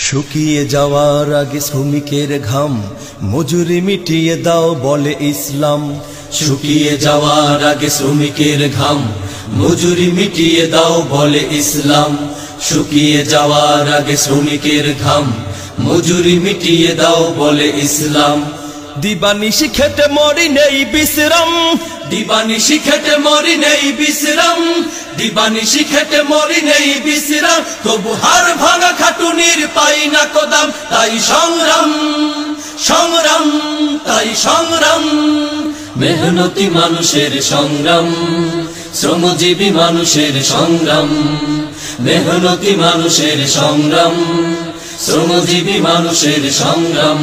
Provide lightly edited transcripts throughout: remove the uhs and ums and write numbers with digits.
শুকিয়ে যাওয়ার আগে শ্রমিকের ঘাম মজুরি মিটিয়ে দাও বলে ইসলাম। শুকিয়ে যাওয়ার আগে শ্রমিকের ঘাম মজুরি মিটিয়ে দাও বলে ইসলাম। শুকিয়ে যাওয়ার আগে শ্রমিকের ঘাম মজুরি মিটিয়ে দাও বলে ইসলাম। দিবানিশি খেটে মরি নেই বিশ্রাম, দিবানিশি খেটে মরি নেই বিশ্রাম, দিবানিশি খেটে মরি নেই বিশ্রাম, তবু হার ভাঙা খাটুনির পাই না কদম। তাই সংগ্রাম সংগ্রাম তাই সংগ্রাম, মেহনতি মানুষের সংগ্রাম, শ্রমজীবী মানুষের সংগ্রাম, মেহনতি মানুষের সংগ্রাম, শ্রমজীবী মানুষের সংগ্রাম।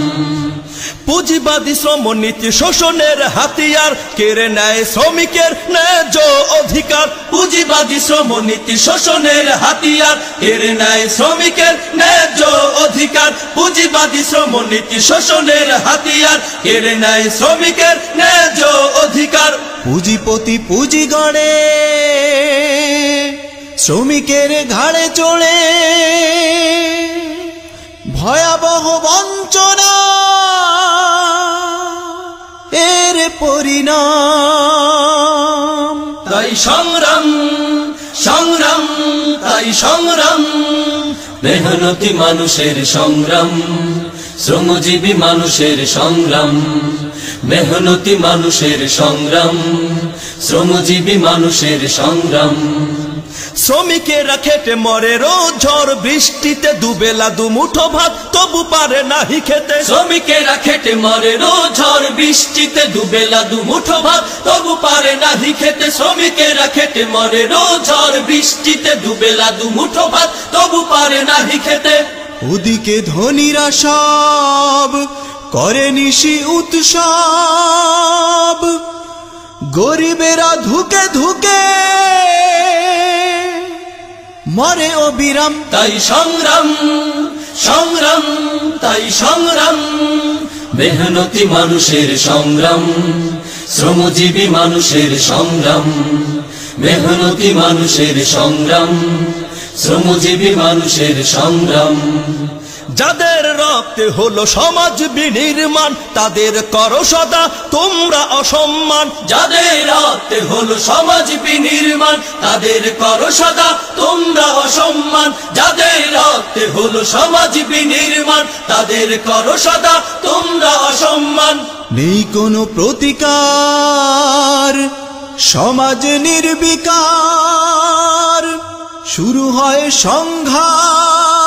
পুঁজিবাদী শ্রমনীতি শোষণের হাতিয়ার, কেড়ে নেয় শ্রমিকের ন্যায্য অধিকার। পুঁজিবাদী শ্রমনীতি শোষণের হাতিয়ার, কেড়ে নেয় শ্রমিকের ন্যায্য অধিকার। পুঁজিবাদী শ্রমনীতি শোষণের হাতিয়ার, কেড়ে নেয় শ্রমিকের ন্যায্য অধিকার। পুঁজিপতি পুঁজি গড়ে শ্রমিকের ঘাড়ে চড়ে, ভয়াবহ বঞ্চনা এর পরিণাম। তাই সংগ্রাম সংগ্রাম তাই সংগ্রাম, মেহনতি মানুষের সংগ্রাম, শ্রমজীবী মানুষের সংগ্রাম, মেহনতি মানুষের সংগ্রাম, শ্রমজীবী মানুষের সংগ্রাম। শ্রমিকেরা খেটে মরে রোজ ঝড় বৃষ্টিতে, দুবেলা দুমুঠো ভাত তবু পারে নাহি খেতে। শ্রমিকেরা খেটে মরে রোজ ঝড় বৃষ্টিতে, দুবেলা দুমুঠো ভাত তবু পারে নাহি খেতে। শ্রমিকেরা খেটে মরে রোজ ঝড় বৃষ্টিতে, দুবেলা দুমুঠো ভাত তবু পারে নাহি খেতে। ওদিকে ধনীরা সব করে নিশি উৎসব, গরিবেরা ধুকে ধুকে মরে অবিরাম। তাই সংগ্রাম সংগ্রাম তাই সংগ্রাম, মেহনতি মানুষের সংগ্রাম, শ্রমজীবী মানুষের সংগ্রাম, মেহনতি মানুষের সংগ্রাম, শ্রমজীবী মানুষের সংগ্রাম। যাদের রক্তে হলো সমাজ বিনির্মাণ, তাদের করো সদা তোমরা অসম্মান। যাদের রক্তে হলো সমাজ বিনির্মাণ, তাদের করো সদা তোমরা অসম্মান। যাদের রক্তে হলো সমাজ বিনির্মাণ, তাদের করো সদা তোমরা অসম্মান। নেই কোনো প্রতিকার, সমাজ নির্বিকার, শুরু হয় সংঘাত